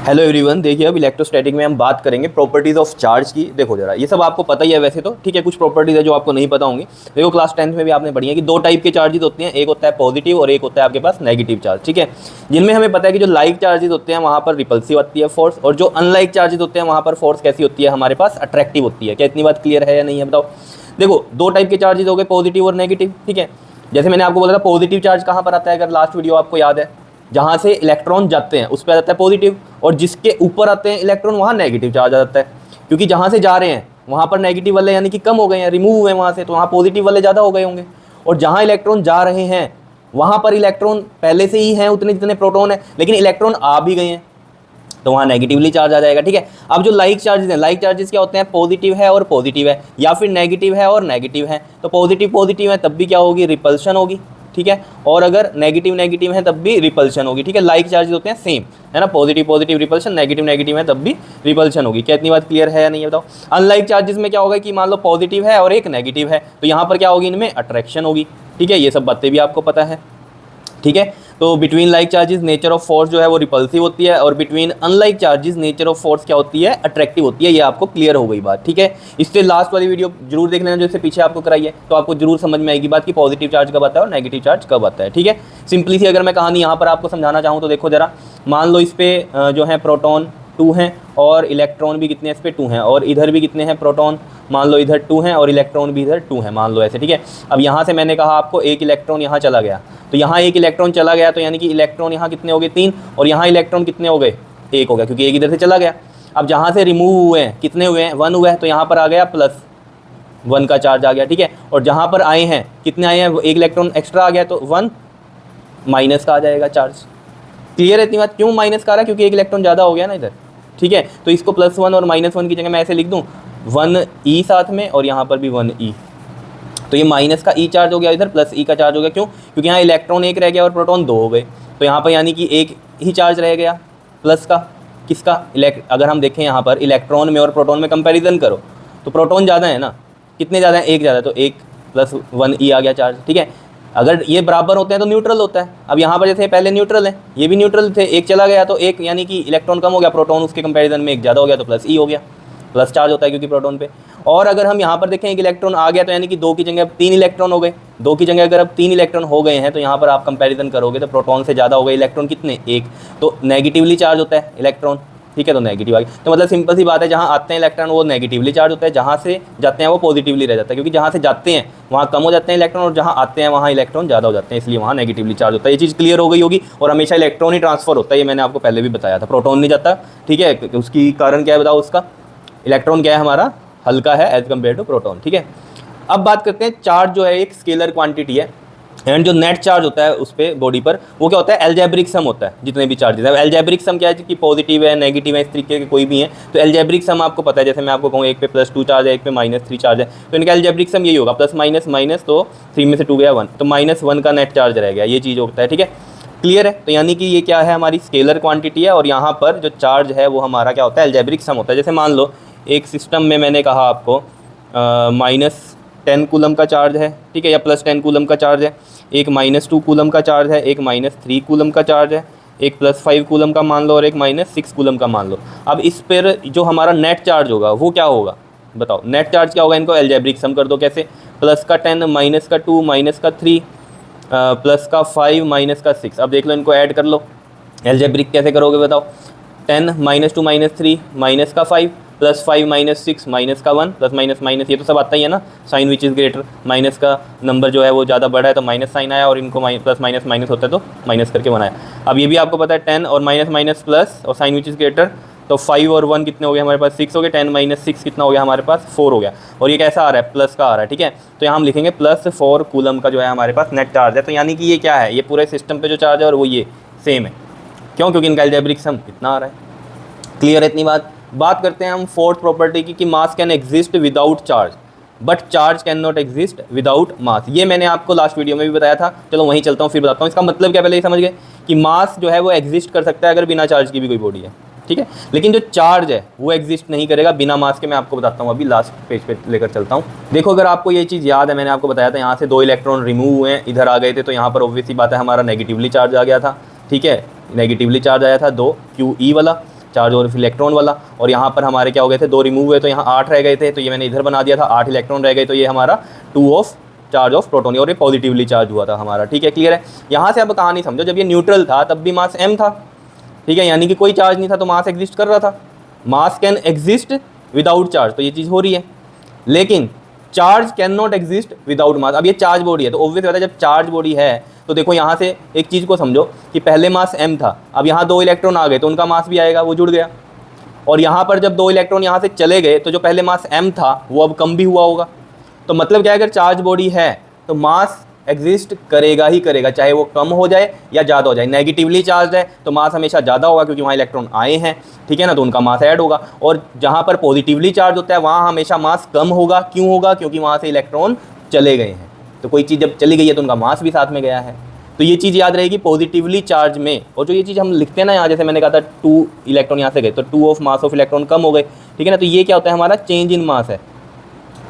Hello everyone, देखिए अब electrostatic में हम बात करेंगे प्रॉपर्टीज़ ऑफ चार्ज की। देखो जरा, ये सब आपको पता ही है वैसे तो, ठीक है। कुछ प्रॉपर्टीज़ है जो आपको नहीं पता होंगी। देखो क्लास 10th में भी आपने पढ़ी है कि दो टाइप के चार्जेस होते हैं, एक होता है पॉजिटिव और एक होता है आपके पास नेगेटिव चार्ज, ठीक है। जिनमें हमें पता है कि जो लाइक चार्जेस होते हैं वहाँ पर रिपल्सिव आती है फोर्स, और जो अनलाइक चार्जेस होते हैं वहाँ पर फोर्स कैसी होती है हमारे पास, अट्रैक्टिव होती है। क्या इतनी बात क्लियर है या नहीं है बताओ। देखो दो टाइप के चार्जेस हो गए, पॉजिटिव और नेगेटिव, ठीक है। जैसे मैंने आपको बोला था पॉजिटिव चार्ज कहाँ पर आता है, अगर लास्ट वीडियो आपको याद है, जहाँ से इलेक्ट्रॉन जाते हैं उस पर आ जाता है पॉजिटिव, और जिसके ऊपर आते हैं इलेक्ट्रॉन वहाँ नेगेटिव चार्ज आ जाता है। क्योंकि जहाँ से जा रहे हैं वहाँ पर नेगेटिव वाले यानी कि कम हो गए हैं, रिमूव हुए वहाँ से, तो वहाँ पॉजिटिव वाले ज़्यादा हो गए होंगे। और जहाँ इलेक्ट्रॉन जा रहे हैं वहाँ पर इलेक्ट्रॉन पहले से ही हैं उतने जितने प्रोटॉन है, लेकिन इलेक्ट्रॉन आ भी गए हैं तो वहाँ नेगेटिवली चार्ज आ जाएगा, ठीक है। अब जो लाइक चार्जेस हैं, लाइक चार्जेस क्या होते हैं, पॉजिटिव है और पॉजिटिव है, या फिर नेगेटिव है और नेगेटिव है। तो पॉजिटिव पॉजिटिव है तब भी क्या होगी, रिपल्शन होगी, ठीक है। और अगर नेगेटिव नेगेटिव है तब भी रिपल्शन होगी, ठीक है। लाइक चार्जेस होते हैं सेम, है ना, positive positive repulsion, negative negative है तब भी रिपल्शन होगी। क्या इतनी बात क्लियर है या नहीं है बताओ। अनलाइक चार्जेस में क्या होगा कि मान लो पॉजिटिव है और एक नेगेटिव है, तो यहाँ पर क्या होगी, इनमें अट्रैक्शन होगी, ठीक है। ये सब बातें भी आपको पता है, ठीक है। तो between like charges nature of force जो है वो रिपल्सिव होती है, और between unlike charges nature of force क्या होती है, अट्रैक्टिव होती है। ये आपको क्लियर हो गई बात, ठीक है। इससे लास्ट वाली वीडियो जरूर देख लेना जो इससे पीछे आपको कराई है, तो आपको जरूर समझ में आएगी बात कि पॉजिटिव चार्ज कब आता है और नेगेटिव चार्ज कब आता है, ठीक है। सिंपली सी अगर मैं कहानी यहाँ पर आपको समझाना चाहूँ तो देखो जरा, मान लो इस पर जो है प्रोटॉन 2 हैं और इलेक्ट्रॉन भी कितने, इस पर 2 हैं, और इधर भी कितने हैं प्रोटॉन, मान लो इधर 2 हैं और इलेक्ट्रॉन भी इधर 2 हैं, मान लो ऐसे, ठीक है। अब यहाँ से मैंने कहा आपको एक इलेक्ट्रॉन यहाँ चला गया, तो यहाँ एक इलेक्ट्रॉन चला गया, तो यानी कि इलेक्ट्रॉन यहाँ कितने हो गए, 3, और यहाँ इलेक्ट्रॉन कितने हो गए, 1 हो गया, क्योंकि एक इधर से चला गया। अब जहाँ से रिमूव हुए हैं कितने हुए हैं, 1 हुए हैं, तो यहाँ पर आ गया +1 का चार्ज आ गया, ठीक है। और जहाँ पर आए हैं कितने आए हैं, एक इलेक्ट्रॉन एक्स्ट्रा आ गया, तो 1 माइनस का आ जाएगा चार्ज। क्लियर है इतनी बात। क्यों माइनस का आ रहा है, क्योंकि एक इलेक्ट्रॉन ज़्यादा हो गया ना इधर, ठीक है। तो इसको +1 और -1 की जगह मैं ऐसे लिख दूँ 1e साथ में, और यहाँ पर भी 1e, तो ये माइनस का ई चार्ज हो गया इधर, प्लस ई का चार्ज हो गया। क्यों, क्योंकि यहाँ इलेक्ट्रॉन 1 रह गया और प्रोटॉन 2 हो गए, तो यहाँ पर यानी कि एक ही चार्ज रह गया प्लस का, किसका, अगर हम देखें यहाँ पर इलेक्ट्रॉन में और प्रोटॉन में कंपैरिजन करो तो प्रोटॉन ज़्यादा है ना, कितने ज़्यादा है, 1 ज़्यादा, तो 1 + 1e आ गया चार्ज, ठीक है। अगर ये बराबर होते हैं तो न्यूट्रल होता है। अब यहाँ पर जैसे पहले न्यूट्रल है, ये भी न्यूट्रल थे, एक चला गया तो एक, यानी कि इलेक्ट्रॉन कम हो गया, प्रोटॉन उसके कंपैरिजन में एक ज़्यादा हो गया, तो +e हो गया, प्लस चार्ज होता है क्योंकि प्रोटॉन पे। और अगर हम यहाँ पर देखें एक इलेक्ट्रॉन आ गया, तो यानी कि 2 की जगह अब 3 इलेक्ट्रॉन हो गए, 2 की जगह अगर अब 3 इलेक्ट्रॉन हो गए हैं, तो यहाँ पर आप कंपैरिजन करोगे तो प्रोटॉन से ज़्यादा हो गए इलेक्ट्रॉन, कितने, 1, तो नेगेटिवली चार्ज होता है इलेक्ट्रॉन, ठीक है। तो नेगेटिव आ गया, तो मतलब सिंपल सी बात है, जहाँ आते हैं इलेक्ट्रॉन वो नेगेटिवली चार्ज होता है, जहाँ से जाते हैं वो पॉजिटिवली रह जाता है, क्योंकि जहाँ से जाते हैं वहाँ कम हो जाते हैं इलेक्ट्रॉन, और जहाँ आते हैं वहाँ इलेक्ट्रॉन ज़्यादा हो जाते हैं, इसलिए वहाँ नेगेटिवली चार्ज होता है। ये चीज़ क्लियर हो गई होगी। और हमेशा इलेक्ट्रॉन ही ट्रांसफर होता है, ये मैंने आपको पहले भी बताया था, प्रोटॉन नहीं जाता, ठीक है। उसकी कारण क्या है बताओ, उसका इलेक्ट्रॉन क्या है हमारा, हल्का है एज कम्पेयर टू प्रोटॉन, ठीक है। अब बात करते हैं, चार्ज जो है एक स्केलर क्वांटिटी है, एंड जो नेट चार्ज होता है उस पर बॉडी पर वो क्या होता है, एल्जेब्रिक सम होता है जितने भी चार्जेस है। एल्जेब्रिक सम क्या है कि पॉजिटिव है, नेगेटिव है, इस तरीके के कोई भी है, तो एल्जेब्रिक सम आपको पता है। जैसे मैं आपको कहूँ एक पे +2 चार्ज है, एक पे -3 चार्ज है, तो इनका एल्जेब्रिक सम यही होगा, प्लस माइनस माइनस, तो 3 में से 2 गया 1, तो -1 का नेट चार्ज रह गया, ये चीज़ होता है, ठीक है। क्लियर है। तो यानी कि ये क्या है, हमारी स्केलर क्वांटिटी है, और यहाँ पर जो चार्ज है वो हमारा क्या होता है, एल्जेब्रिक सम होता है। जैसे मान लो एक सिस्टम में मैंने कहा आपको -10 कूलम का चार्ज है, ठीक है, या +10 कूलम का चार्ज है, एक -2 कूलम का चार्ज है, एक -3 कूलम का चार्ज है, एक +5 कूलम का मान लो, और एक -6 कूलम का मान लो। अब इस पर जो हमारा नेट चार्ज होगा वो क्या होगा बताओ, नेट चार्ज क्या होगा, इनको एल्जेब्रिक सम कर दो। कैसे, +10 -2 -3 +5 -6। अब देख लो, इनको ऐड कर लो, एल्जेब्रिक कैसे करोगे बताओ, 10 -2 -3 -5 +5 -6 -1 प्लस माइनस माइनस, ये तो सब आता ही है ना, sign which is greater, minus का नंबर जो है वो ज़्यादा बड़ा है तो माइनस साइन आया, और इनको प्लस माइनस माइनस होता है तो माइनस करके बनाया। अब ये भी आपको पता है 10 और माइनस माइनस प्लस और साइन विच इज़ ग्रेटर, तो 5 और 1 कितने हो गए हमारे पास, 6 हो गए, 10 - 6 कितना हो गया हमारे पास, 4 हो गया। और ये कैसा आ रहा है, प्लस का आ रहा है, ठीक है। तो यहाँ हम लिखेंगे +4 कूलम का जो है हमारे पास नेट चार्ज है। तो यानी कि ये क्या है, ये पूरे सिस्टम पे जो चार्ज है और वो ये सेम है, क्यों, क्योंकि इनका एल्जेब्रिक सम कितना आ रहा है। क्लियर है इतनी बात करते हैं हम फोर्थ प्रॉपर्टी की, कि mass can exist without charge but charge can not exist without mass. ये मैंने आपको लास्ट वीडियो में भी बताया था, चलो वहीं चलता हूँ फिर बताता हूँ। इसका मतलब क्या, पहले ये समझ गए कि मास जो है वो एग्जिस्ट कर सकता है अगर बिना चार्ज की भी कोई बॉडी है, ठीक है, लेकिन जो चार्ज है वो एग्जिस्ट नहीं करेगा बिना मास के। मैं आपको बताता हूँ, अभी लास्ट पेज पे लेकर चलता हूँ। देखो अगर आपको ये चीज़ याद है, मैंने आपको बताया था यहाँ से 2 इलेक्ट्रॉन रिमूव हुए हैं, इधर आ गए थे, तो यहाँ पर ऑब्वियसली बात है हमारा नेगेटिवली चार्ज आ गया था, ठीक है, नेगेटिवली चार्ज आया था 2 QE वाला। चार्ज और इलेक्ट्रॉन वाला, और यहाँ पर हमारे क्या हो गए थे, 2 रिमूव हुए तो यहाँ 8 रह गए थे, तो ये मैंने इधर बना दिया था, 8 इलेक्ट्रॉन रह गए, तो ये हमारा 2 ऑफ चार्ज ऑफ प्रोटॉन, और ये पॉजिटिवली चार्ज हुआ था हमारा। ठीक है, क्लियर है। यहाँ से अब कहानी समझो, जब ये न्यूट्रल था तब भी मास m था, ठीक है, यानी कि कोई चार्ज नहीं था तो मास एग्जिस्ट कर रहा था। Mass can exist without charge, तो ये चीज़ हो रही है, लेकिन charge can not exist without mass. अब ये चार्ज बॉडी है तो ऑब्वियस बात है, जब चार्ज बॉडी है तो देखो यहाँ से एक चीज़ को समझो कि पहले मास m था, अब यहाँ 2 इलेक्ट्रॉन आ गए तो उनका मास भी आएगा, वो जुड़ गया, और यहाँ पर जब 2 इलेक्ट्रॉन यहाँ से चले गए तो जो पहले मास m था वो अब कम भी हुआ होगा। तो मतलब क्या है, अगर चार्ज बॉडी है तो मास एग्जिस्ट करेगा ही करेगा, चाहे वो कम हो जाए या ज़्यादा हो जाए। नेगेटिवली चार्ज है तो मास हमेशा ज़्यादा होगा क्योंकि वहाँ इलेक्ट्रॉन आए हैं, ठीक है ना, तो उनका मास ऐड होगा। और जहाँ पर पॉजिटिवली चार्ज होता है वहाँ हमेशा मास कम होगा, क्यों होगा, क्योंकि वहाँ से इलेक्ट्रॉन चले गए हैं। तो कोई चीज़ जब चली गई है तो उनका मास भी साथ में गया है। तो ये चीज़ याद रहेगी पॉजिटिवली चार्ज में। और जो ये चीज़ हम लिखते हैं ना यहाँ, जैसे मैंने कहा था 2 इलेक्ट्रॉन यहाँ से गए तो 2 ऑफ मास ऑफ इलेक्ट्रॉन कम हो गए, ठीक है ना, तो ये क्या होता है, हमारा चेंज इन मास है।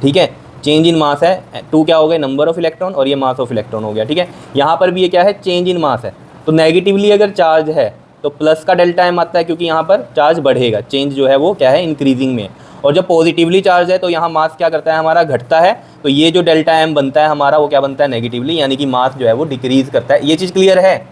ठीक है, चेंज इन मास है, 2 क्या हो गए, नंबर ऑफ इलेक्ट्रॉन, और ये मास ऑफ इलेक्ट्रॉन हो गया। ठीक है, यहाँ पर भी ये क्या है, चेंज इन मास है। तो नेगेटिवली अगर चार्ज है तो प्लस का डेल्टा एम आता है, क्योंकि यहाँ पर चार्ज बढ़ेगा, चेंज जो है वो क्या है, इंक्रीजिंग में। और जब पॉजिटिवली चार्ज है तो यहाँ मास क्या करता है, हमारा घटता है, तो ये जो डेल्टा एम बनता है हमारा वो क्या बनता है, नेगेटिवली, यानी कि मास जो है वो डिक्रीज करता है। ये चीज़ क्लियर है।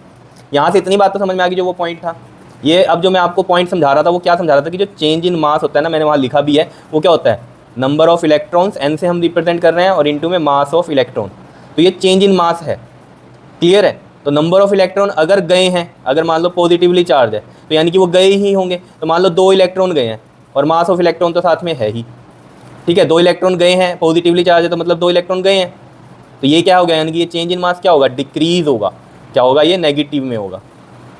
यहाँ से इतनी बात तो समझ में आ गई जो वो पॉइंट था। ये अब जो मैं आपको पॉइंट समझा रहा था वो क्या समझा रहा था कि जो चेंज इन मास होता है ना, मैंने वहाँ लिखा भी है, वो क्या होता है, नंबर ऑफ इलेक्ट्रॉन्स n से हम रिप्रेजेंट कर रहे हैं और इनटू में मास ऑफ इलेक्ट्रॉन, तो ये चेंज इन मास है। क्लियर है। तो नंबर ऑफ इलेक्ट्रॉन अगर गए हैं, अगर मान लो पॉजिटिवली चार्ज है तो यानी कि वो गए ही होंगे। तो मान लो 2 इलेक्ट्रॉन गए हैं और मास ऑफ इलेक्ट्रॉन तो साथ में है ही, ठीक है, 2 इलेक्ट्रॉन गए हैं, पॉजिटिवली चार्ज है तो मतलब 2 इलेक्ट्रॉन गए हैं, तो ये क्या हो गया, यानी कि ये चेंज इन मास क्या होगा, डिक्रीज होगा। क्या होगा, ये नेगेटिव में होगा।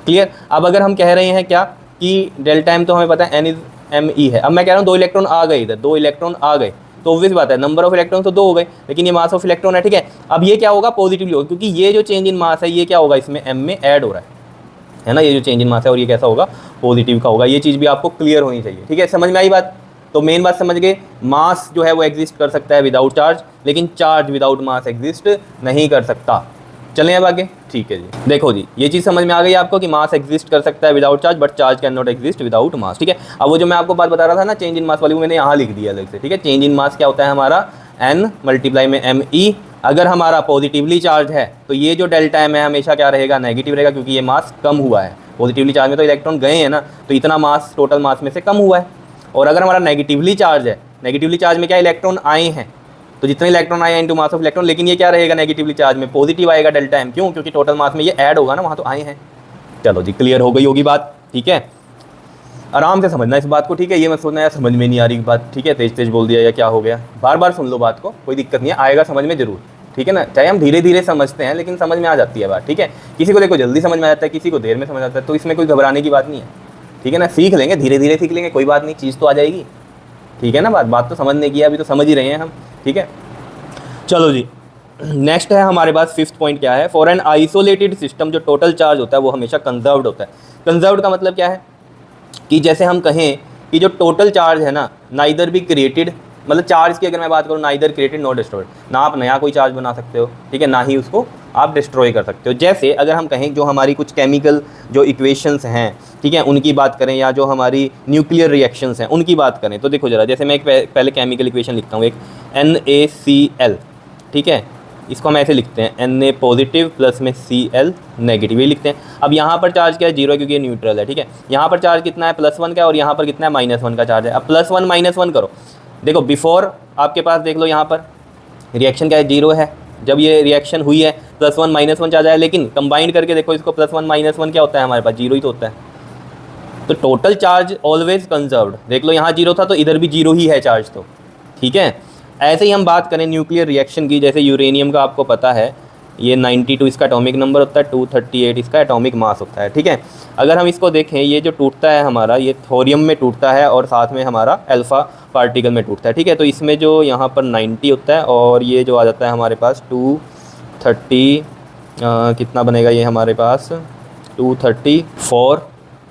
क्लियर। अब अगर हम कह रहे हैं क्या कि डेल्टा एम तो हमें पता है n इज एम ई है, अब मैं कह रहा हूँ 2 इलेक्ट्रॉन आ गए, इधर 2 इलेक्ट्रॉन आ गए, तो ऑब्वियस बात है नंबर ऑफ इलेक्ट्रॉन तो 2 हो गए, लेकिन ये मास ऑफ इलेक्ट्रॉन है। ठीक है, अब ये क्या होगा, पॉजिटिवली होगा, क्योंकि ये जो चेंज इन मास है ये क्या होगा, इसमें m में ऐड हो रहा है ना, ये जो चेंज इन मास है, और ये कैसा होगा, पॉजिटिव का होगा। ये चीज़ भी आपको क्लियर होनी चाहिए। ठीक है, समझ में आई बात। तो मेन बात समझ गए, मास जो है वो एग्जिस्ट कर सकता है विदाउट चार्ज, लेकिन चार्ज विदाउट मास एग्जिस्ट नहीं कर सकता। चलें अब आगे। ठीक है जी, देखो जी, ये चीज़ समझ में आ गई आपको कि मास एग्जिस्ट कर सकता है without charge, but charge can not exist without mass. ठीक है, अब वो जो मैं आपको बात बता रहा था ना चेंज इन मास वाली, वो मैंने यहाँ लिख दिया अलग से। ठीक है, चेंज इन मास क्या होता है हमारा, n मल्टीप्लाई में एम ई। अगर हमारा पॉजिटिवली चार्ज है तो ये जो डेल्टा एम है हमेशा क्या रहेगा, नेगेटिव रहेगा, क्योंकि ये मास कम हुआ है। पॉजिटिवली चार्ज में तो इलेक्ट्रॉन गए हैं ना, तो इतना मास टोटल मास में से कम हुआ है। और अगर हमारा नेगेटिवली चार्ज है, नेगेटिवली चार्ज में क्या इलेक्ट्रॉन आए हैं, तो जितने इलेक्ट्रॉन आए इनटू मास ऑफ इलेक्ट्रॉन, लेकिन ये क्या रहेगा, नेगेटिवली चार्ज में पॉजिटिव आएगा डेल्टा एम। क्यों, क्योंकि टोटल मास में ये ऐड होगा ना, वहाँ तो आए हैं। चलो जी, क्लियर हो गई होगी बात। ठीक है, आराम से समझना इस बात को। ठीक है, ये मत सोचना यार समझ में नहीं आ रही बात। ठीक है, तेज तेज बोल दिया या क्या हो गया, बार बार सुन लो बात को, कोई दिक्कत नहीं है, आएगा समझ में जरूर। ठीक है ना, चाहे हम धीरे धीरे समझते हैं लेकिन समझ में आ जाती है बात। ठीक है, किसी को देखो जल्दी समझ में आ जाता है, किसी को देर में समझ आता है, तो इसमें कोई घबराने की बात नहीं है। ठीक है ना, सीख लेंगे, धीरे धीरे सीख लेंगे, कोई बात नहीं, चीज़ तो आ जाएगी। ठीक है ना, बात तो समझने की है, अभी तो समझ ही रहे हैं हम। ठीक है, चलो जी, नेक्स्ट है हमारे पास 5th पॉइंट क्या है, फॉर एन आइसोलेटेड सिस्टम जो टोटल चार्ज होता है वो हमेशा कंजर्व्ड होता है। कंजर्व्ड का मतलब क्या है कि जैसे हम कहें कि जो टोटल चार्ज है ना, नाइदर भी क्रिएटेड, मतलब चार्ज की अगर मैं बात करूँ, नाइदर क्रिएटेड नॉट डिस्ट्रॉयड, ना आप नया कोई चार्ज बना सकते हो, ठीक है, ना ही उसको आप डिस्ट्रॉय कर सकते हो। जैसे अगर हम कहें जो हमारी कुछ केमिकल जो इक्वेशंस हैं, ठीक है, उनकी बात करें, या जो हमारी न्यूक्लियर रिएक्शंस हैं उनकी बात करें, तो देखो जरा, जैसे मैं एक पहले केमिकल इक्वेशन लिखता हूँ, एक NaCl, ठीक है, इसको हम ऐसे लिखते हैं Na पॉजिटिव प्लस में Cl नेगेटिव, ये लिखते हैं। अब यहाँ पर चार्ज क्या है, 0 है, क्योंकि ये न्यूट्रल है। ठीक है, यहाँ पर चार्ज कितना है, +1 का है, और यहाँ पर कितना है, -1 का चार्ज है। अब +1 -1 करो, देखो बिफोर आपके पास देख लो, यहाँ पर रिएक्शन क्या है, 0 है, जब ये रिएक्शन हुई है +1 -1 चार्ज आया, लेकिन कंबाइंड करके देखो इसको, +1 -1 क्या होता है हमारे पास, 0 ही तो होता है। तो टोटल चार्ज ऑलवेज कंजर्व्ड, देख लो यहाँ 0 था तो इधर भी 0 ही है चार्ज, तो ठीक है। ऐसे ही हम बात करें न्यूक्लियर रिएक्शन की, जैसे यूरेनियम का आपको पता है ये 92 इसका एटॉमिक नंबर होता है, 238 इसका एटॉमिक मास होता है। ठीक है, अगर हम इसको देखें, ये जो टूटता है हमारा, ये थोरियम में टूटता है और साथ में हमारा अल्फ़ा पार्टिकल में टूटता है। ठीक है, तो इसमें जो यहाँ पर 90 होता है और ये जो आ जाता है हमारे पास 230, कितना बनेगा ये हमारे पास 234,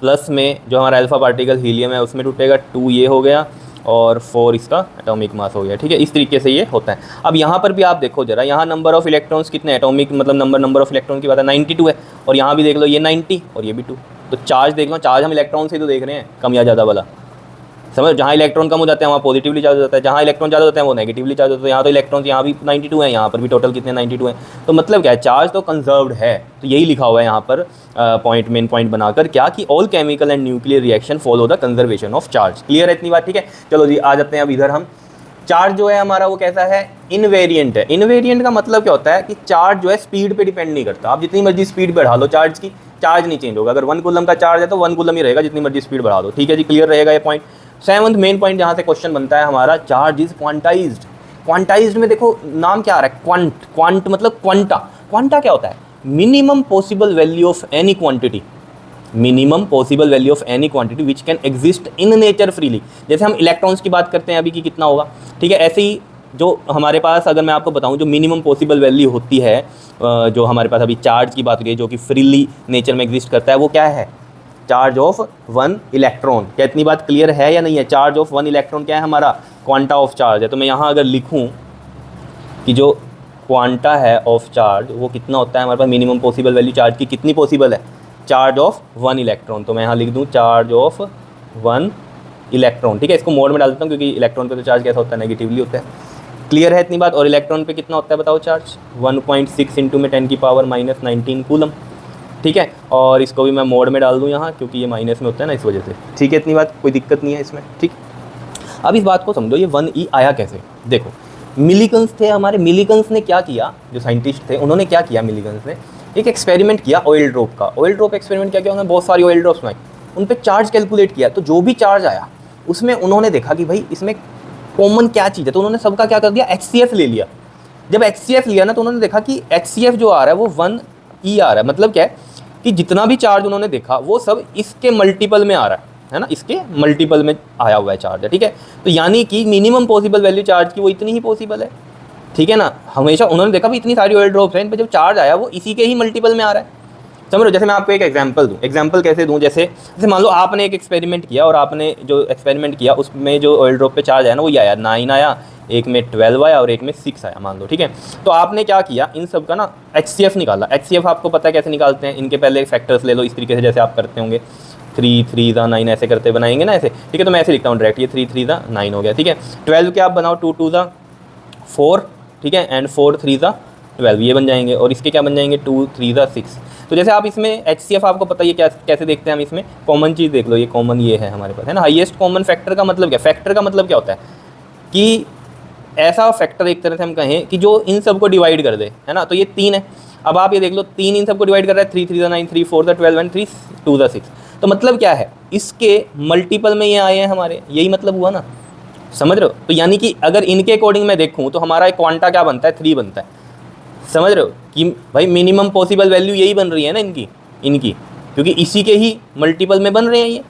प्लस में जो हमारा अल्फ़ा पार्टिकल हीलियम है उसमें टूटेगा 2, ये हो गया, और 4 इसका एटॉमिक मास हो गया। ठीक है, इस तरीके से ये होता है। अब यहाँ पर भी आप देखो जरा, यहाँ नंबर ऑफ़ इलेक्ट्रॉन्स कितने, एटॉमिक मतलब नंबर ऑफ़ इलेक्ट्रॉन की बात है 92 है, और यहाँ भी देख लो ये 90 और ये भी 2। तो चार्ज देख लो, चार्ज हम इलेक्ट्रॉन से तो देख रहे हैं कम या ज़्यादा वाला, समझ, जहाँ इलेक्ट्रॉन कम हो जाते हैं वहाँ पॉजिटिवली चार्ज हो जाता है, जहाँ इलेक्ट्रॉन ज़्यादा होते हैं वो नेगेटिवली चार्ज होता है। यहाँ तो इलेक्ट्रॉन यहाँ भी 92 है, यहाँ पर भी टोटल कितने 92 हैं। तो मतलब क्या है, चार्ज तो कंजर्व्ड है। तो यही लिखा हुआ है यहाँ पर पॉइंट, मेन पॉइंट बनाकर क्या, कि all chemical and nuclear reaction follow the conservation of charge. Clear है इतनी बात, ठीक है। चलो जी आ जाते हैं अब इधर हम। चार्ज जो है हमारा वो कैसा है, इनवेरिएंट है। इनवेरिएंट का मतलब क्या होता है कि चार्ज जो है स्पीड पे डिपेंड नहीं करता। आप जितनी मर्जी स्पीड बढ़ा लो चार्ज की, चार्ज नहीं चेंज होगा। अगर 1 कूलम का चार्ज है तो 1 कूलम ही रहेगा, जितनी मर्जी स्पीड बढ़ा दो। ठीक है जी, क्लियर रहेगा ये पॉइंट। सेवंथ मेन पॉइंट जहाँ से क्वेश्चन बनता है हमारा, चार्ज इज क्वांटाइज्ड। क्वांटाइज्ड में देखो नाम क्या आ रहा है, क्वांट। क्वांट मतलब क्वांटा। क्वांटा क्या होता है, minimum possible value of any quantity, minimum possible value of any quantity which can exist in nature freely. जैसे हम इलेक्ट्रॉन्स की बात करते हैं अभी कि कितना होगा, ठीक है, ऐसे ही जो हमारे पास, अगर मैं आपको बताऊं, जो मिनिमम पॉसिबल वैल्यू होती है, जो हमारे पास अभी चार्ज की बात हो रही है जो कि फ्रीली नेचर में एग्जिस्ट करता है, वो क्या है, चार्ज ऑफ 1 इलेक्ट्रॉन। क्या इतनी बात क्लियर है या नहीं है? चार्ज ऑफ 1 इलेक्ट्रॉन क्या है हमारा, क्वांटा ऑफ चार्ज है। तो मैं यहाँ अगर लिखूँ कि जो क्वांटा है ऑफ चार्ज वो कितना होता है हमारे पास, मिनिमम पॉसिबल वैल्यू चार्ज की कितनी पॉसिबल है, चार्ज ऑफ 1 इलेक्ट्रॉन। तो मैं यहाँ लिख दूँ चार्ज ऑफ 1 इलेक्ट्रॉन, ठीक है। इसको मोड में डाल देता हूँ क्योंकि इलेक्ट्रॉन पे तो चार्ज कैसा होता है, नेगेटिवली होता है। क्लियर है इतनी बात। और इलेक्ट्रॉन पे कितना होता है बताओ चार्ज, 1.6 इंटू में 10 की पावर -19 कूलम, ठीक है। और इसको भी मैं मोड में डाल दूँ यहाँ क्योंकि ये माइनस में होता है ना, इस वजह से। ठीक है इतनी बात, कोई दिक्कत नहीं है इसमें, ठीक। अब इस बात को समझो, ये 1E आया कैसे। देखो मिलीगन्स थे हमारे, मिलीगन्स ने क्या किया, जो साइंटिस्ट थे उन्होंने क्या किया, मिलीगन्स ने एक एक्सपेरिमेंट किया ऑयल ड्रॉप का। ऑयल ड्रॉप एक्सपेरिमेंट क्या किया उन्होंने, बहुत सारी ऑयल ड्रॉप्स बनाई, उन पर चार्ज कैलकुलेट किया। तो जो भी चार्ज आया उसमें उन्होंने देखा कि भाई इसमें कॉमन क्या चीज़ है, तो उन्होंने सबका क्या कर दिया, HCF ले लिया। जब HCF लिया ना तो उन्होंने देखा कि HCF जो आ रहा है वो 1E आ रहा है। मतलब क्या है कि जितना भी चार्ज उन्होंने देखा वो सब इसके मल्टीपल में आ रहा है ना, इसके मल्टीपल में आया हुआ है चार्ज है, ठीक है। तो यानी कि मिनिमम पॉसिबल वैल्यू चार्ज की वो इतनी ही पॉसिबल है, ठीक है ना। हमेशा उन्होंने देखा भी इतनी सारी ऑयल ड्रॉप्स हैं, इन पर जब चार्ज आया वो इसी के ही मल्टीपल में आ रहा है, समझ लो। जैसे मैं आपको एक एग्जांपल दूं, एग्जांपल कैसे दूं, जैसे मान लो आपने एक एक्सपेरिमेंट किया और आपने जो एक्सपेरिमेंट किया उसमें जो ऑयल ड्रॉप पे चार्ज आया ना वो ये आया 9 आया, एक में 12 आया और एक में 6 आया मान लो, ठीक है। तो आपने क्या किया, इन सब का ना HCF निकाला। HCF आपको पता है कैसे निकालते हैं, इनके पहले फैक्टर्स ले लो इस तरीके से जैसे आप करते होंगे, 3 3 9 ऐसे करते बनाएंगे ना ऐसे, ठीक है। तो मैं ऐसे लिखता हूँ डायरेक्ट, ये 3 3 9 हो गया, ठीक है। 12 के आप बनाओ 2 2 4, ठीक है, एंड 4 3 12, ये बन जाएंगे। और इसके क्या बन जाएंगे, 2 3 6। तो जैसे आप इसमें HCF आपको पता है क्या कैसे देखते हैं हम, इसमें कॉमन चीज़ देख लो, ये कॉमन ये है हमारे पास, है ना। हाईएस्ट कॉमन फैक्टर का मतलब क्या, फैक्टर का मतलब क्या होता है कि ऐसा फैक्टर एक तरह से हम कहें कि जो इन सबको डिवाइड कर दे, है ना। तो ये 3 है, अब आप ये देख लो 3 इन सबको डिवाइड कर रहा है, 3 3 9, 3 4 12 एंड 3 2 6। तो मतलब क्या है, इसके मल्टीपल में ये आए हैं हमारे, यही मतलब हुआ ना, समझ रहे हो। तो यानी कि अगर इनके अकॉर्डिंग मैं देखूँ तो हमारा एक क्वांटा क्या बनता है, 3 बनता है, समझ रहे हो कि भाई मिनिमम पॉसिबल वैल्यू यही बन रही है ना इनकी, क्योंकि इसी के ही मल्टीपल में बन रहे हैं ये,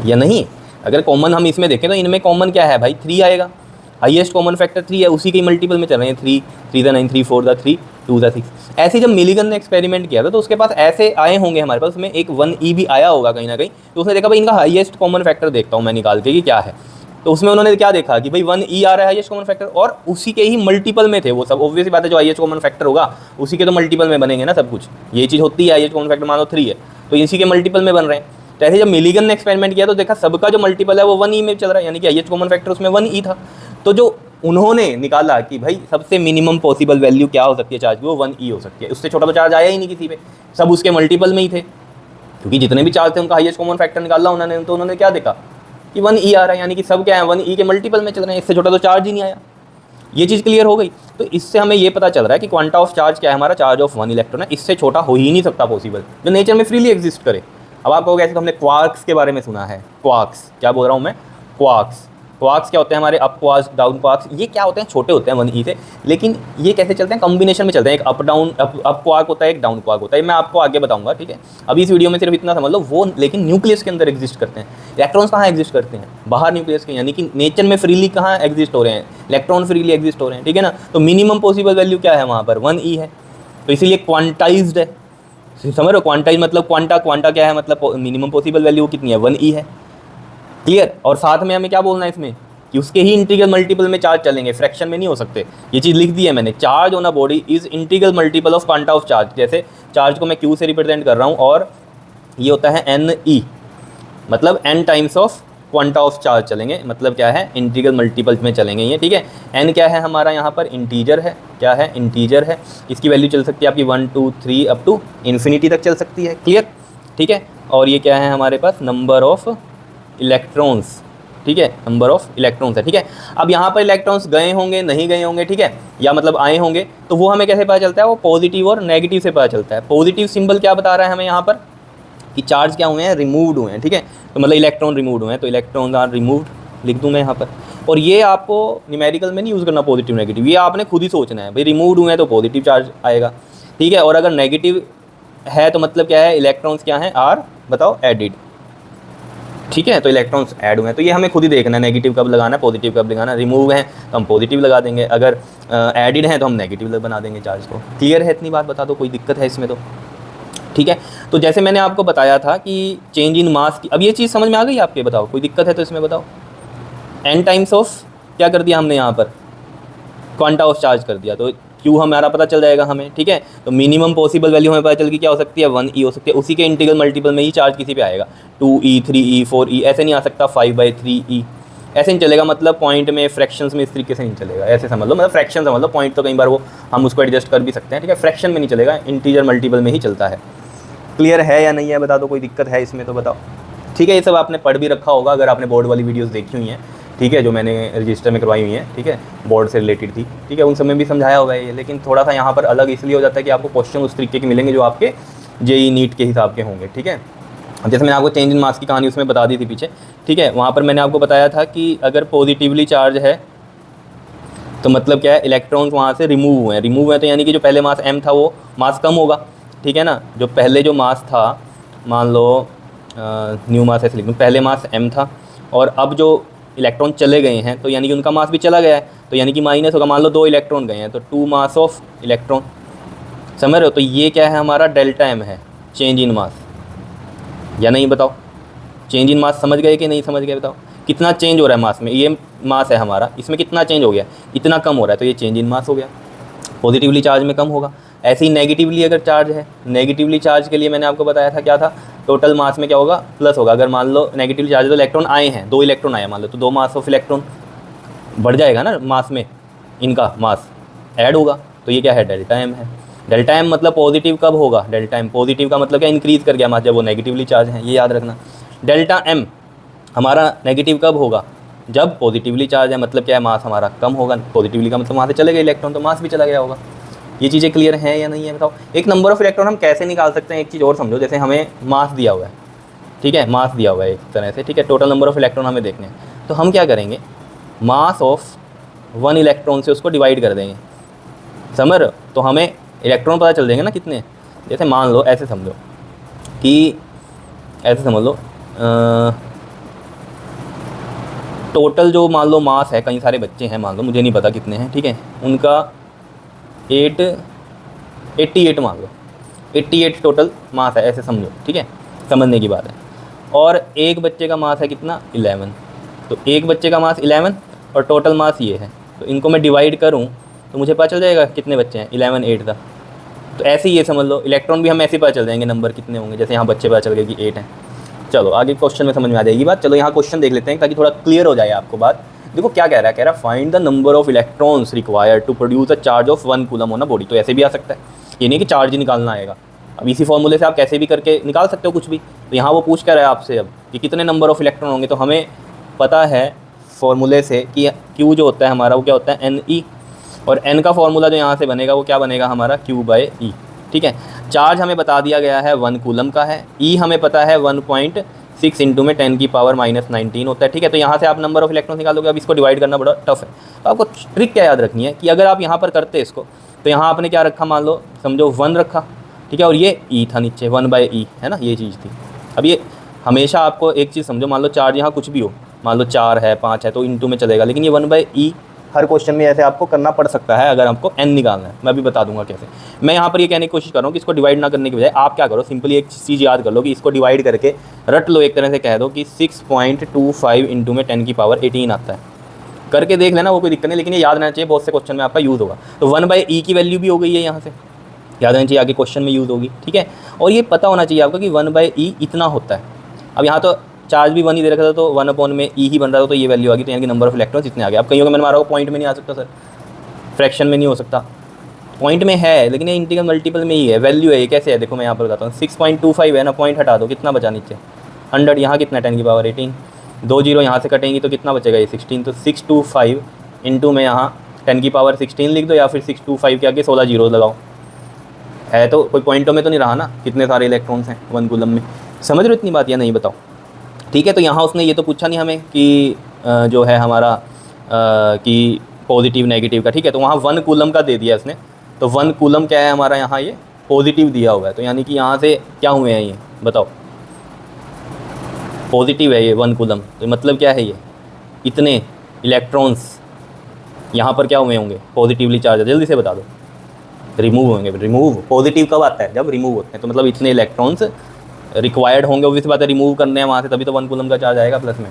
या नहीं। अगर कॉमन हम इसमें देखें तो इनमें कॉमन क्या है भाई, 3 आएगा, हाईएस्ट कॉमन फैक्टर 3 है, उसी के मल्टीपल में चल रहे हैं, 3 3 9, 3 4 3 2 6। ऐसे जब मिलीगन ने एक्सपेरिमेंट किया था तो उसके पास ऐसे आए होंगे हमारे पास, उसमें एक 1E भी आया होगा कहीं ना कहीं। तो उसने देखा भाई इनका हाईएस्ट कॉमन फैक्टर देखता हूँ मैं निकाल के कि क्या है। तो उसमें उन्होंने क्या देखा कि भाई 1E आ रहा है हाईएस्ट कॉमन फैक्टर, और उसी के ही मल्टीपल में थे वो सब। ऑब्वियसली बात है, जो हाईएस्ट कॉमन फैक्टर होगा उसी के तो मल्टीपल में बनेंगे ना सब कुछ, ये चीज़ होती है। हाईएस्ट कॉमन फैक्टर मान लो 3 है तो इसी के मल्टीपल में बन रहे हैं। तो ऐसे जब मिलीगन ने एक्सपेरिमेंट किया तो देखा सबका जो मल्टीपल है वो 1E में चल रहा है, यानी कि हाईएस्ट कॉमन फैक्टर उसमें 1E था। तो जो उन्होंने निकाला कि भाई सबसे मिनिमम पॉसिबल वैल्यू क्या हो सकती है चार्ज की, वो 1E हो सकती है। उससे छोटा तो चार्ज आया ही नहीं किसी पे, सब उसके मल्टीपल में ही थे, क्योंकि जितने भी चार्ज थे उनका हाईएस्ट कॉमन फैक्टर निकाला उन्होंने। तो उन्होंने क्या देखा कि 1E आ रहा है, यानी कि सब क्या है 1E के मल्टीपल में चल रहे हैं, इससे छोटा तो चार्ज ही नहीं आया। ये चीज़ क्लियर हो गई। तो इससे हमें ये पता चल रहा है कि क्वांटा ऑफ चार्ज क्या है हमारा, चार्ज ऑफ 1 इलेक्ट्रॉन है, इससे छोटा हो ही नहीं सकता पॉसिबल, जो नेचर में फ्रीली एग्जिस्ट करे। अब आप कहोगे ऐसे तो हमने क्वार्क्स के बारे में सुना है, क्वार्क्स क्या बोल रहा हूँ मैं, क्वार्क्स। क्वार्क्स क्या होते हैं हमारे, अप क्वार्क्स डाउन क्वार्क्स। ये क्या होते हैं, छोटे होते हैं 1E से, लेकिन ये कैसे चलते हैं, कॉम्बिनेशन में चलते हैं। एक अप डाउन अप क्वार्क होता है, एक डाउन क्वार्क होता है। मैं आपको आगे बताऊंगा, ठीक है। अभी इस वीडियो में सिर्फ इतना समझ लो, वो लेकिन न्यूक्लियस के अंदर एग्जिस्ट करते हैं। इलेक्ट्रॉन्स कहाँ एग्जिस्ट करते हैं, बाहर न्यूक्लियस के, यानी कि नेचर में फ्रीली कहाँ एग्जिस्ट हो रहे हैं, इलेक्ट्रॉन फ्रीली एग्जिस्ट हो रहे हैं, ठीक है ना। तो मिनिमम पॉसिबल वैल्यू क्या है वहाँ पर, 1E है। तो इसीलिए क्वांटाइज्ड है, समझ रहे हो। क्वांटाइज मतलब क्वांटा, क्वांटा क्या है मतलब मिनिमम पॉसिबल वैल्यू कितनी है, 1E है। क्लियर। और साथ में हमें क्या बोलना है इसमें कि उसके ही इंटीग्रल मल्टीपल में चार्ज चलेंगे, फ्रैक्शन में नहीं हो सकते। ये चीज़ लिख दी है मैंने, charge on a body is integral multiple of quanta of charge. जैसे चार्ज को मैं Q से रिप्रेजेंट कर रहा हूँ और ये होता है एन ई, मतलब n times of quanta of charge चलेंगे, मतलब क्या है इंटीग्रल मल्टीपल्स में चलेंगे ये, ठीक है। n क्या है हमारा यहाँ पर इंटीजर है, क्या है इंटीजर है, इसकी वैल्यू चल सकती है आपकी 1 2 3 अप टू इन्फिनिटी तक चल सकती है, क्लियर, ठीक है। और ये क्या है हमारे पास नंबर ऑफ इलेक्ट्रॉन्स, ठीक है, नंबर ऑफ इलेक्ट्रॉन्स है, ठीक है। अब यहाँ पर इलेक्ट्रॉन्स गए होंगे नहीं गए होंगे, ठीक है, या मतलब आए होंगे, तो वो हमें कैसे पता चलता है, वो पॉजिटिव और नेगेटिव से पता चलता है। पॉजिटिव सिंबल क्या बता रहा है हमें यहाँ पर कि चार्ज क्या हुए हैं, रिमूव्ड हुए हैं, ठीक है, तो मतलब इलेक्ट्रॉन रिमूव्ड हुए हैं, तो इलेक्ट्रॉन आर रिमूव्ड लिख दूँ मैं यहाँ पर। और ये आपको न्यूमेरिकल में नहीं यूज़ करना पॉजिटिव नेगेटिव, ये आपने खुद ही सोचना है भाई रिमूव्ड हुए हैं तो पॉजिटिव चार्ज आएगा, ठीक है। और अगर नेगेटिव है तो मतलब क्या है, इलेक्ट्रॉन्स क्या हैं, आर बताओ एडिड, ठीक है, तो इलेक्ट्रॉन्स ऐड हुए हैं, तो ये हमें खुद ही देखना है नेगेटिव कब लगाना है, पॉजिटिव कब लगाना है। रिमूव हैं तो हम पॉजिटिव लगा देंगे, अगर एडिड हैं तो हम नेगेटिव बना देंगे चार्ज को। क्लियर है, इतनी बात बता दो, कोई दिक्कत है इसमें तो, ठीक है। तो जैसे मैंने आपको बताया था कि चेंज इन मास की, अब ये चीज़ समझ में आ गई आपके, बताओ कोई दिक्कत है तो इसमें बताओ। n टाइम्स ऑफ क्या कर दिया हमने यहाँ पर, क्वांटा ऑफ चार्ज कर दिया, तो क्यू हमारा पता चल जाएगा हमें, ठीक है। तो मिनिमम पॉसिबल वैल्यू हमें पता चल गई, क्या हो सकती है 1e हो सकती है, उसी के इंटीग्रल मल्टीपल में ही चार्ज किसी पे आएगा, 2e 3e 4e, ऐसे नहीं आ सकता 5/3e, ऐसे नहीं चलेगा, मतलब पॉइंट में फ्रैक्शंस में इस तरीके से नहीं चलेगा, ऐसे समझ लो, मतलब फ्रैक्शन समझ लो, पॉइंट तो कई बार वो हम उसको एडजस्ट कर भी सकते हैं, ठीक है, फ्रैक्शन में नहीं चलेगा, इंटीजर मल्टीपल में ही चलता है। क्लियर है या नहीं है बता दो, कोई दिक्कत है इसमें तो बताओ, ठीक है। ये सब आपने पढ़ भी रखा होगा अगर आपने बोर्ड वाली वीडियोस देखी हुई हैं, ठीक है, जो मैंने रजिस्टर में करवाई हुई हैं, ठीक है, बोर्ड से रिलेटेड थी, ठीक है, उन सब में भी समझाया होगा ये, लेकिन थोड़ा सा यहाँ पर अलग इसलिए हो जाता है कि आपको क्वेश्चन उस तरीके के मिलेंगे जो आपके जेई नीट के हिसाब के होंगे, ठीक है। जैसे मैंने आपको चेंज इन मास की कहानी उसमें बता दी थी पीछे, ठीक है, वहाँ पर मैंने आपको बताया था कि अगर पॉजिटिवली चार्ज है तो मतलब क्या है, इलेक्ट्रॉन्स वहाँ से रिमूव हुए हैं, रिमूव हैं तो यानी कि जो पहले मास m था वो मास कम होगा, ठीक है ना। जो पहले जो मास था, मान लो न्यू मास ऐसे लिख दूँ, पहले मास m था और अब जो इलेक्ट्रॉन चले गए हैं तो यानी कि उनका मास भी चला गया है, तो यानी कि माइनस होगा, मान लो 2 इलेक्ट्रॉन गए हैं तो 2 मास ऑफ इलेक्ट्रॉन, समझ रहे हो। तो ये क्या है हमारा डेल्टा m है, चेंज इन मास, या नहीं बताओ, चेंज इन मास समझ गए कि नहीं समझ गए बताओ, कितना चेंज हो रहा है मास में, ये मास है हमारा, इसमें कितना चेंज हो गया, इतना कम हो रहा है, तो ये चेंज इन मास हो गया, पॉजिटिवली चार्ज में कम होगा। ऐसे ही नेगेटिवली अगर चार्ज है, नेगेटिवली चार्ज के लिए मैंने आपको बताया था क्या था, टोटल मास में क्या होगा, प्लस होगा। अगर मान लो नेगेटिवली चार्ज तो इलेक्ट्रॉन आए हैं, 2 इलेक्ट्रॉन आए मान लो, तो 2 मास ऑफ इलेक्ट्रॉन बढ़ जाएगा ना मास में, इनका मास ऐड होगा, तो ये क्या है डेल्टा m है। डेल्टा m मतलब पॉजिटिव कब होगा, डेल्टा m पॉजिटिव का मतलब क्या, इंक्रीज़ कर गया मास जब वो नेगेटिवली चार्ज है, ये याद रखना। डेल्टा m हमारा नेगेटिव कब होगा, जब पॉजिटिवली चार्ज है, मतलब क्या है मास हमारा कम होगा, पॉजिटिवली का मतलब वहाँ से चले गए इलेक्ट्रॉन तो मास भी चला गया होगा। ये चीज़ें क्लियर हैं या नहीं है बताओ। एक नंबर ऑफ इलेक्ट्रॉन हम कैसे निकाल सकते हैं, एक चीज़ और समझो, जैसे हमें मास दिया हुआ है, ठीक है, मास दिया हुआ है एक तरह से, ठीक है, टोटल नंबर ऑफ इलेक्ट्रॉन हमें देखने हैं, तो हम क्या करेंगे, मास ऑफ 1 इलेक्ट्रॉन से उसको डिवाइड कर देंगे, समझ रहे हो, तो हमें इलेक्ट्रॉन पता चल देंगे ना कितने। जैसे मान लो ऐसे समझो कि, ऐसे समझ लो टोटल जो मान लो मास है, कई सारे बच्चे हैं मान लो, मुझे नहीं पता कितने हैं, ठीक है, उनका 88 मान लो, 88 टोटल मास है, ऐसे समझो, ठीक है, समझने की बात है। और एक बच्चे का मास है कितना, 11, तो एक बच्चे का मास 11 और टोटल मास ये है, तो इनको मैं डिवाइड करूँ तो मुझे पता चल जाएगा कितने बच्चे हैं, 11 8 था। तो ऐसे ही ये समझ लो, इलेक्ट्रॉन भी हम ऐसे ही पता चल जाएंगे नंबर कितने होंगे, जैसे यहाँ बच्चे पता चल गए कि 8 हैं। चलो आगे क्वेश्चन में समझ में आ जाएगी बात। चलो यहाँ क्वेश्चन देख लेते हैं ताकि थोड़ा क्लियर हो जाए आपको बात। देखो क्या कह रहा है, find the number of electrons required to produce a charge of 1 coulomb on a body. तो ऐसे भी आ सकता है, ये नहीं कि चार्ज ही निकालना आएगा, अब इसी फॉर्मूले से आप कैसे भी करके निकाल सकते हो कुछ भी। तो यहाँ वो पूछ क्या रहा है आपसे अब कि कितने नंबर ऑफ इलेक्ट्रॉन होंगे, तो हमें पता है फॉर्मूले से कि Q जो होता है हमारा वो क्या होता है NE, और N का फॉर्मूला जो यहाँ से बनेगा वो क्या बनेगा हमारा Q/E, ठीक है। चार्ज हमें बता दिया गया है 1 कूलम का है, E हमें पता है 1.6 इंटू में 10 की पावर -19 होता है, ठीक है। तो यहाँ से आप नंबर ऑफ इलेक्ट्रॉन निकालोगे, अब इसको डिवाइड करना बड़ा टफ है। तो आपको ट्रिक क्या याद रखनी है कि अगर आप यहाँ पर करते इसको, तो यहाँ आपने क्या रखा, मान लो समझो 1 रखा, ठीक है, और ये E था नीचे 1/E है ना, ये चीज़ थी। अब ये हमेशा आपको एक चीज़ समझो, मान लो चार्ज यहाँ कुछ भी हो, मान लो 4 है 5 है तो इंटू में चलेगा, लेकिन ये 1/E हर क्वेश्चन में ऐसे आपको करना पड़ सकता है अगर आपको n निकालना है। मैं भी बता दूंगा कैसे। मैं यहाँ पर ये कहने की कोशिश कर रहा हूँ कि इसको डिवाइड ना करने की बजाय आप क्या करो, सिंपली एक चीज़ याद कर लो कि इसको डिवाइड करके रट लो, एक तरह से कह दो कि 6.25 इंटू में 10 की पावर 18 आता है। करके देख लेना, वो कोई दिक्कत नहीं, लेकिन ये याद रहना चाहिए, बहुत से क्वेश्चन में आपका यूज़ होगा। तो 1/E की वैल्यू भी हो गई है यहाँ से, याद रहना चाहिए, आगे क्वेश्चन में यूज़ होगी, ठीक है। और ये पता होना चाहिए आपको कि 1/e इतना होता है। अब यहाँ तो चार्ज भी 1 ही दे रखा था तो 1/e ही बन रहा था, तो ये वैल्यू आ गई, तो यानी कि नंबर ऑफ इलेक्ट्रॉन्स इतने आ गए। अब कहीं होगा मैंने मारा होगा पॉइंट में नहीं आ सकता सर, फ्रैक्शन में नहीं हो सकता, पॉइंट में है, लेकिन ये इंटीग्रल मल्टीपल में ही है, वैल्यू है। ये कैसे है देखो, मैं यहाँ पर बताता हूँ, 6.25 है ना, पॉइंट हटा दो, कितना बचा नीचे 100, यहाँ कितना 10⁻18, 2 जीरो यहाँ से कटेंगी तो कितना बचेगा ये 16, तो 625 इंटू में यहाँ 10⁻16 लिख दो, या फिर 625 के आगे 16 जीरो लगाओ, है तो कोई पॉइंटों में तो नहीं रहा ना, कितने सारे इलेक्ट्रॉन्स हैं 1 कूलम में। समझ रहे हो इतनी बात या नहीं बताओ, ठीक है। तो यहाँ उसने ये तो पूछा नहीं हमें कि जो है हमारा कि पॉजिटिव नेगेटिव का, ठीक है। तो वहाँ 1 कूलम का दे दिया इसने, तो 1 कूलम क्या है हमारा, यहाँ ये पॉजिटिव दिया हुआ है, तो यानी कि यहाँ से क्या हुए हैं ये बताओ, पॉजिटिव है ये 1 कूलम, तो मतलब क्या है ये, इतने इलेक्ट्रॉन्स यहाँ पर क्या हुए होंगे, पॉजिटिवली चार्ज, जल्दी से बता दो, रिमूव होंगे। रिमूव पॉजिटिव कब आता है, जब रिमूव होते हैं, तो मतलब इतने इलेक्ट्रॉन्स रिक्वायर्ड होंगे, ऑब्वियस बात है, रिमूव करने हैं वहाँ से, तभी तो 1 कूलम का चार्ज आएगा प्लस में,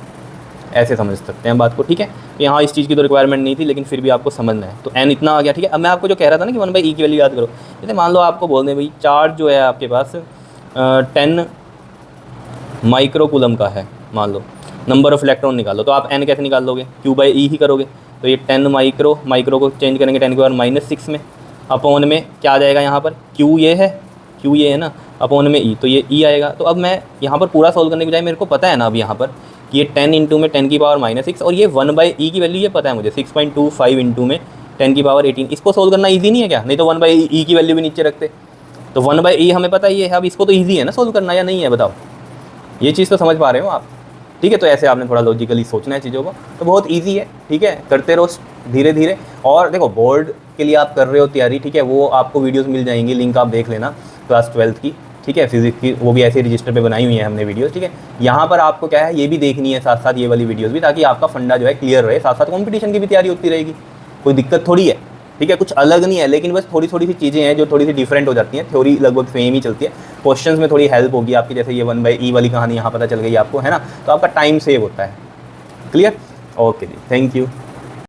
ऐसे समझ सकते हैं बात को, ठीक है। तो यहाँ इस चीज़ की तो रिक्वायरमेंट नहीं थी, लेकिन फिर भी आपको समझना है, तो n इतना आ गया, ठीक है। अब मैं आपको जो कह रहा था ना कि 1/e की वैल्यू याद करो, जैसे मान लो आपको बोल दें भाई चार्ज जो है आपके पास 10 माइक्रो कूलम का है, मान लो, नंबर ऑफ इलेक्ट्रॉन निकालो, तो आप n कैसे निकाल लोगे, q/e ही करोगे, तो ये 10 माइक्रो को चेंज करेंगे 10⁻⁻6 में, अपॉन में क्या आ जाएगा यहाँ पर, q ये है ना, अपॉन में e, तो ये e आएगा। तो अब मैं यहाँ पर पूरा सोल्व करने के बजाय मेरे को पता है ना अब यहाँ पर कि ये 10 इंटू में 10⁻⁻6, और ये 1/e की वैल्यू ये पता है मुझे 6.25 इंटू में 10⁻18, इसको सोल्व करना ईजी नहीं है क्या, नहीं तो 1/e की वैल्यू भी नीचे रखते, तो 1/e हमें पता ही है, अब इसको तो ईजी है ना सोल्व करना, या नहीं है बताओ, ये चीज़ तो समझ पा रहे हो आप, ठीक है। तो ऐसे आपने थोड़ा लॉजिकली सोचना है चीज़ों को, तो बहुत ईजी है, ठीक है, करते रहो धीरे धीरे। और देखो बोर्ड के लिए आप कर रहे हो तैयारी, ठीक है, वो आपको वीडियोस मिल जाएंगी, लिंक आप देख लेना क्लास 12th की, ठीक है, फिजिक्स की, वो भी ऐसे रजिस्टर पे बनाई हुई है हमने वीडियोस, ठीक है। यहाँ पर आपको क्या है, ये भी देखनी है साथ साथ ये वाली वीडियोस भी, ताकि आपका फंडा जो है क्लियर रहे, साथ साथ कॉम्पिटिशन की भी तैयारी होती रहेगी, कोई दिक्कत थोड़ी है, ठीक है, कुछ अलग नहीं है, लेकिन बस थोड़ी थोड़ी सी चीज़ें हैं जो थोड़ी सी डिफरेंट हो जाती हैं, थ्योरी लगभग सेम ही चलती है, क्वेश्चंस में थोड़ी हेल्प होगी आपकी, जैसे ये 1/e वाली कहानी यहाँ पता चल गई आपको, है ना, तो आपका टाइम सेव होता है। Clear, okay ji, thank you.